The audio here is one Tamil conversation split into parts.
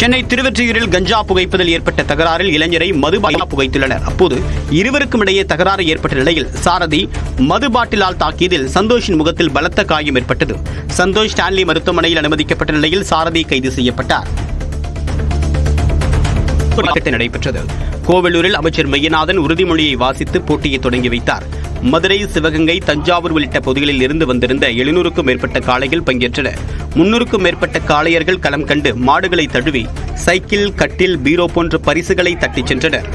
சென்னை திருவொற்றியூரில் கஞ்சா புகைப்பதில் ஏற்பட்ட தகராறில் இளைஞரை மது புகைத்துள்ளனர். அப்போது இருவருக்கும் இடையே தகராறு ஏற்பட்ட நிலையில் சாரதி மது பாட்டிலால் தாக்கியதில் சந்தோஷின் முகத்தில் பலத்த காயம் ஏற்பட்டது. சந்தோஷ் ஸ்டான்லி மருத்துவமனையில் அனுமதிக்கப்பட்ட நிலையில் சாரதி கைது செய்யப்பட்டார். நடைபெற்றது. கோவலூரில் அமைச்சர் மையநாதன் உறுதிமொழியை வாசித்து போட்டியை தொடங்கி வைத்தார். மதுரை, சிவகங்கை, தஞ்சாவூர் உள்ளிட்ட பகுதிகளில் இருந்து வந்திருந்த 700க்கும் மேற்பட்ட காளைகள் பங்கேற்றன. 300க்கும் மேற்பட்ட காளையர்கள் களம் கண்டு மாடுகளை தழுவி சைக்கிள், கட்டில், பீரோ போன்ற பரிசுகளை தட்டிச் சென்றனர்.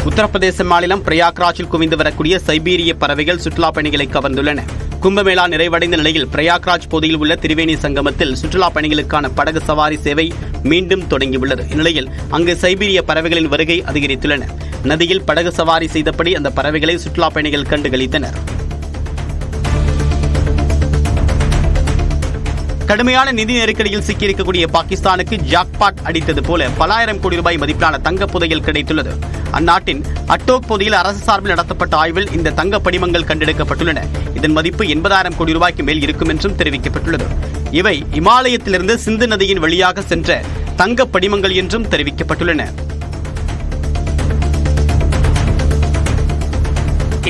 உத்தரப்பிரதேச மாநிலம் பிரயாக்ராஜில் குவிந்து வரக்கூடிய சைபீரிய பறவைகள் சுற்றுலா பயணிகளை கவர்ந்துள்ளன. கும்பமேளா நிறைவடைந்த நிலையில் பிரயாக்ராஜ் பகுதியில் உள்ள திரிவேணி சங்கமத்தில் சுற்றுலா பயணிகளுக்கான படகு சவாரி சேவை மீண்டும் தொடங்கியுள்ளது. இந்நிலையில் அங்கு சைபீரிய பறவைகளின் வருகை அதிகரித்துள்ளன. நதியில் படகு சவாரி செய்தபடி அந்த பறவைகளை சுற்றுலா பயணிகள் கண்டுகளித்தனர். கடுமையான நிதி நெருக்கடியில் சிக்கியிருக்கக்கூடிய பாகிஸ்தானுக்கு ஜாக்பாட் அடித்தது போல பல ஆயிரம் கோடி ரூபாய் மதிப்பிலான தங்க புதையல் கிடைத்துள்ளது. அந்நாட்டின் அட்டோக் பகுதியில் அரசு சார்பில் நடத்தப்பட்ட ஆய்வில் இந்த தங்க படிமங்கள் கண்டெடுக்கப்பட்டுள்ளன. இதன் மதிப்பு 80,000 கோடி ரூபாய்க்கு மேல் இருக்கும் என்றும் தெரிவிக்கப்பட்டுள்ளது. இவை இமாலயத்திலிருந்து சிந்து நதியின் வழியாக சென்ற தங்க படிமங்கள் என்றும் தெரிவிக்கப்பட்டுள்ளன.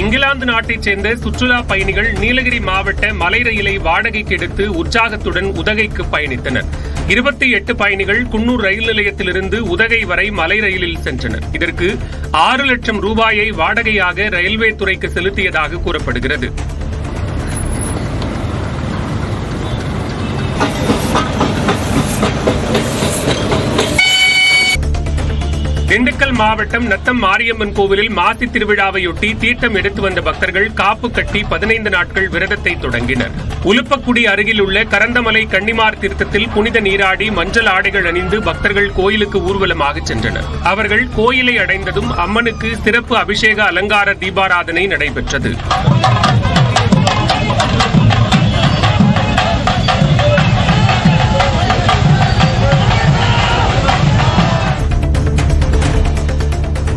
இங்கிலாந்து நாட்டைச் சேர்ந்த சுற்றுலா பயணிகள் நீலகிரி மாவட்ட மலை ரயிலை வாடகைக்கு எடுத்து உற்சாகத்துடன் உதகைக்கு பயணித்தனர். 28 பயணிகள் குன்னூர் ரயில் நிலையத்திலிருந்து உதகை வரை மலை ரயிலில் சென்றனர். இதற்கு 6 லட்சம் ரூபாயை வாடகையாக ரயில்வே துறைக்கு செலுத்தியதாக கூறப்படுகிறது. திண்டுக்கல் மாவட்டம் நத்தம் மாரியம்மன் கோவிலில் மாசி திருவிழாவையொட்டி தீர்த்தம் எடுத்து வந்த பக்தர்கள் காப்பு கட்டி 15 நாட்கள் விரதத்தை தொடங்கினர். உலுப்பக்குடி அருகில் உள்ள கரந்தமலை கன்னிமார் தீர்த்தத்தில் புனித நீராடி மஞ்சள் ஆடைகள் அணிந்து பக்தர்கள் கோயிலுக்கு ஊர்வலமாக சென்றனர். அவர்கள் கோயிலை அடைந்ததும் அம்மனுக்கு சிறப்பு அபிஷேக அலங்கார தீபாராதனை நடைபெற்றது.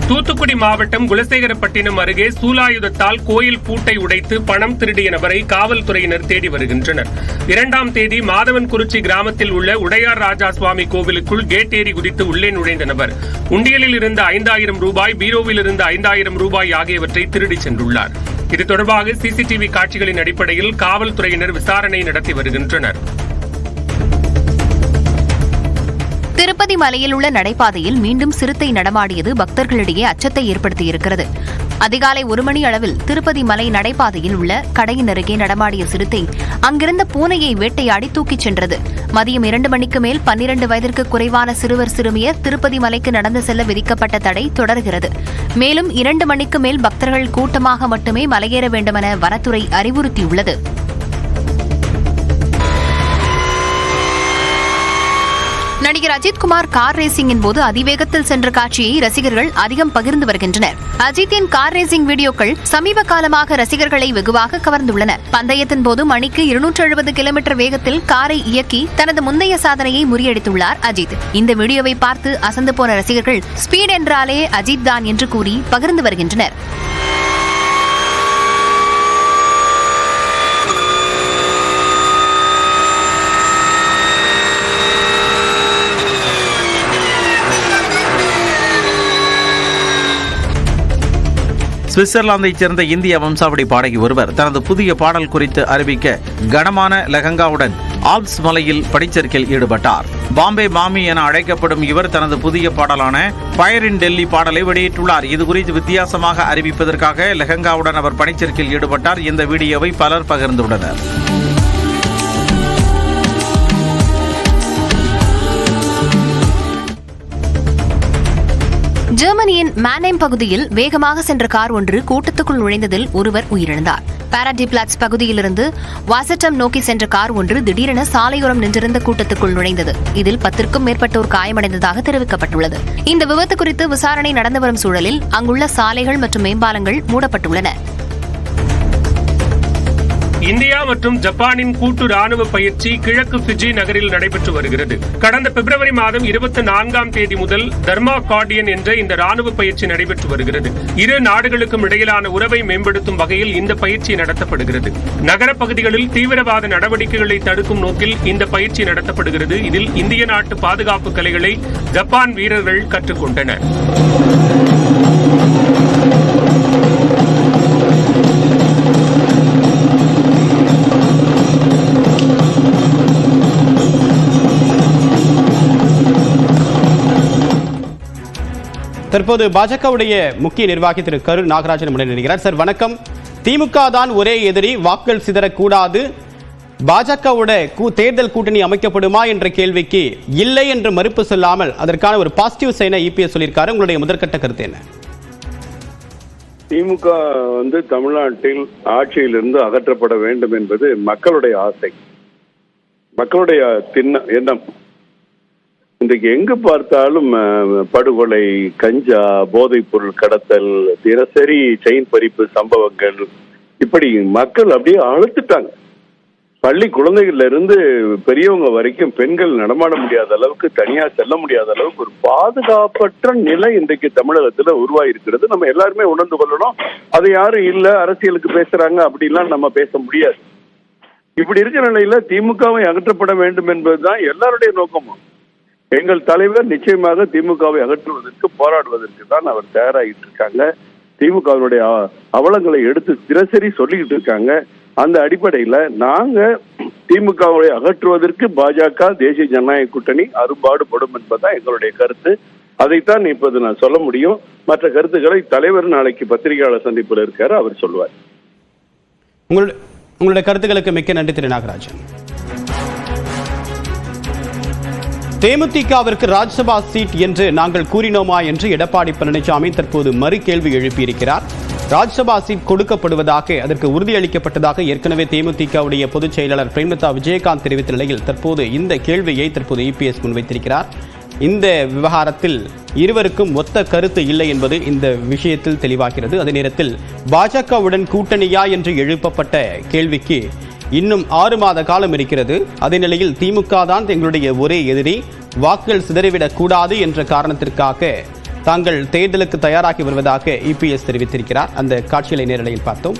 தூத்துக்குடி மாவட்டம் குலசேகரப்பட்டினம் அருகே சூலாயுதத்தால் கோயில் பூட்டை உடைத்து பணம் திருடிய நபரை காவல்துறையினர் தேடி வருகின்றனர். 2ஆம் தேதி மாதவன்குறிச்சி கிராமத்தில் உள்ள உடையார் ராஜா சுவாமி கோவிலுக்குள் கேட் ஏறி குதித்து உள்ளே நுழைந்த நபர் உண்டியலில் இருந்த 5,000 ரூபாய், பீரோவில் இருந்த 5,000 ரூபாய் ஆகியவற்றை திருடி சென்றுள்ளார். இது தொடர்பாக சிசிடிவி காட்சிகளின் அடிப்படையில் காவல்துறையினர் விசாரணை நடத்தி வருகின்றனர். திருப்பதி மலையில் உள்ள நடைபாதையில் மீண்டும் சிறுத்தை நடமாடியது பக்தர்களிடையே அச்சத்தை ஏற்படுத்தியிருக்கிறது. அதிகாலை 1 மணி அளவில் திருப்பதி மலை நடைபாதையில் உள்ள கடையின் அருகே நடமாடிய சிறுத்தை அங்கிருந்த பூனையை வேட்டையாடி தூக்கிச் சென்றது. மதியம் 2 மணிக்கு மேல் 12 வயதிற்கு குறைவான சிறுவர் சிறுமியர் திருப்பதி மலைக்கு நடந்து செல்ல விதிக்கப்பட்ட தடை தொடர்கிறது. மேலும் 2 மணிக்கு மேல் பக்தர்கள் கூட்டமாக மட்டுமே மலையேற வேண்டுமென வனத்துறை அறிவுறுத்தியுள்ளது. நடிகர் அஜித்குமார் கார் ரேசிங்கின் போது அதிவேகத்தில் சென்ற காட்சியை ரசிகர்கள் அதிகம் பகிர்ந்து வருகின்றனர். அஜித்தின் கார் ரேசிங் வீடியோக்கள் சமீப காலமாக ரசிகர்களை வெகுவாக கவர்ந்துள்ளன. பந்தயத்தின் போது மணிக்கு 270 கிலோமீட்டர் வேகத்தில் காரை இயக்கி தனது முந்தைய சாதனையை முறியடித்துள்ளார் அஜித். இந்த வீடியோவை பார்த்து அசந்து போன ரசிகர்கள் ஸ்பீட் என்றாலே அஜித் தான் என்று கூறி பகிர்ந்து வருகின்றனர். சுவிட்சர்லாந்தைச் சேர்ந்த இந்திய வம்சாவளி பாடகி ஒருவர் தனது புதிய பாடல் குறித்து அறிவிக்க கனமான லெஹங்காவுடன் ஆல்ப்ஸ் மலையில் படிச்சேர்க்கையில் ஈடுபட்டார். பாம்பே மாமி என அழைக்கப்படும் இவர் தனது புதிய பாடலான ஃபயர் இன் டெல்லி பாடலை வெளியிட்டுள்ளார். இதுகுறித்து வித்தியாசமாக அறிவிப்பதற்காக லெஹங்காவுடன் அவர் பனிச்சேர்க்கையில் ஈடுபட்டார். இந்த வீடியோவை பலர் பகிர்ந்துள்ளனர். ஜெர்மனியின் மேனேம் பகுதியில் வேகமாக சென்ற கார் ஒன்று கூட்டத்துக்குள் நுழைந்ததில் ஒருவர் உயிரிழந்தார். பாராடிபிளாட்ஸ் பகுதியிலிருந்து வாசட்டம் நோக்கி சென்ற கார் ஒன்று திடீரென சாலையோரம் நின்றிருந்த கூட்டத்துக்குள் நுழைந்தது. இதில் 10க்கும் மேற்பட்டோர் காயமடைந்ததாக தெரிவிக்கப்பட்டுள்ளது. இந்த விபத்து குறித்து விசாரணை நடந்து வரும் சூழலில் அங்குள்ள சாலைகள் மற்றும் மேம்பாலங்கள் மூடப்பட்டுள்ளன. இந்தியா மற்றும் ஜப்பானின் கூட்டு ராணுவ பயிற்சி கிழக்கு ஃபிஜி நகரில் நடைபெற்று வருகிறது. கடந்த பிப்ரவரி மாதம் 24ஆம் தேதி முதல் தர்மா கார்டியன் என்ற இந்த ராணுவ பயிற்சி நடைபெற்று வருகிறது. இரு நாடுகளுக்கும் இடையிலான உறவை மேம்படுத்தும் வகையில் இந்த பயிற்சி நடத்தப்படுகிறது. நகர பகுதிகளில் தீவிரவாத நடவடிக்கைகளை தடுக்கும் நோக்கில் இந்த பயிற்சி நடத்தப்படுகிறது. இதில் இந்திய நாட்டு பாதுகாப்பு கலைகளை ஜப்பான் வீரர்கள் கற்றுக்கொண்டனர். தற்போது பாஜகவுடைய முக்கிய நிர்வாகி திரு கரு நாகராஜன் முன்னிலைகிறார். சார் வணக்கம். திமுக தான் ஒரே எதிரி, வாக்குகள் சிதறக்கூடாது, பாஜகவோட தேர்தல் கூட்டணி அமைக்கப்படுமா என்ற கேள்விக்கு இல்லை என்று மறுப்பு சொல்லாமல் அதற்கான ஒரு பாசிட்டிவ் சைனை இபிஎஸ் சொல்லியிருக்காரு. உங்களுடைய முதற்கட்ட கருத்து என்ன? திமுக தமிழ்நாட்டில் ஆட்சியிலிருந்து அகற்றப்பட வேண்டும் என்பது மக்களுடைய ஆசை, மக்களுடைய எண்ணம். இன்றைக்கு எங்கு பார்த்தாலும் படுகொலை, கஞ்சா, போதைப் பொருள் கடத்தல், தினசரி செயின் பறிப்பு சம்பவங்கள், இப்படி மக்கள் அப்படியே அழுத்துட்டாங்க. பள்ளி குழந்தைகள்ல இருந்து பெரியவங்க வரைக்கும் பெண்கள் நடமாட முடியாத அளவுக்கு, தனியா செல்ல முடியாத அளவுக்கு ஒரு பாதுகாப்பற்ற நிலை இன்றைக்கு தமிழகத்துல உருவாகி இருக்கிறது. நம்ம எல்லாருமே உணர்ந்து கொள்ளணும். அது யாரும் இல்ல அரசியலுக்கு பேசுறாங்க அப்படிலாம் நம்ம பேச முடியாது. இப்படி இருக்கிற நிலையில திமுகவை அகற்றப்பட வேண்டும் என்பதுதான் எல்லாருடைய நோக்கமும். எங்கள் தலைவர் நிச்சயமாக திமுகவை அகற்றுவதற்கு, போராடுவதற்கு தான் அவர் தயாராகிட்டு இருக்காங்க. திமுகவினுடைய அவலங்களை எடுத்து தினசரி சொல்லிக்கிட்டு இருக்காங்க. அந்த அடிப்படையில நாங்க திமுகவை அகற்றுவதற்கு பாஜக, தேசிய ஜனநாயக கூட்டணி அரும்பாடுபடும் என்பதுதான் எங்களுடைய கருத்து. அதைத்தான் இப்போது நான் சொல்ல முடியும். மற்ற கருத்துக்களை தலைவர் நாளைக்கு பத்திரிகையாளர் சந்திப்பில் இருக்காரு, அவர் சொல்லுவார். உங்களுடைய கருத்துக்களுக்கு மிக்க நன்றி திரு நாகராஜன். தேமுதிகவிற்கு ராஜ்யசபா சீட் என்று நாங்கள் கூறினோமா என்று எடப்பாடி பழனிசாமி தற்போது மறு கேள்வி எழுப்பியிருக்கிறார். ராஜ்யசபா சீட் கொடுக்கப்படுவதாக, அதற்கு உறுதியளிக்கப்பட்டதாக ஏற்கனவே தேமுதிகவுடைய பொதுச் செயலாளர் பிரேமலதா விஜயகாந்த் தெரிவித்த நிலையில் தற்போது இந்த கேள்வியை தற்போது இபிஎஸ் முன்வைத்திருக்கிறார். இந்த விவகாரத்தில் இருவருக்கும் ஒத்த கருத்து இல்லை என்பது இந்த விஷயத்தில் தெளிவாகிறது. அதே நேரத்தில் பாஜகவுடன் கூட்டணியா என்று எழுப்பப்பட்ட கேள்விக்கு இன்னும் 6 மாத காலம் இருக்கிறது. அதே நிலையில் திமுக தான் எங்களுடைய ஒரே எதிரி, வாக்குகள் சிதறிவிடக் கூடாது என்ற காரணத்திற்காக தாங்கள் தேர்தலுக்கு தயாராகி வருவதாக இபிஎஸ் தெரிவித்திருக்கிறார். அந்த காட்சிகளை நேரலையில் பார்த்தோம்.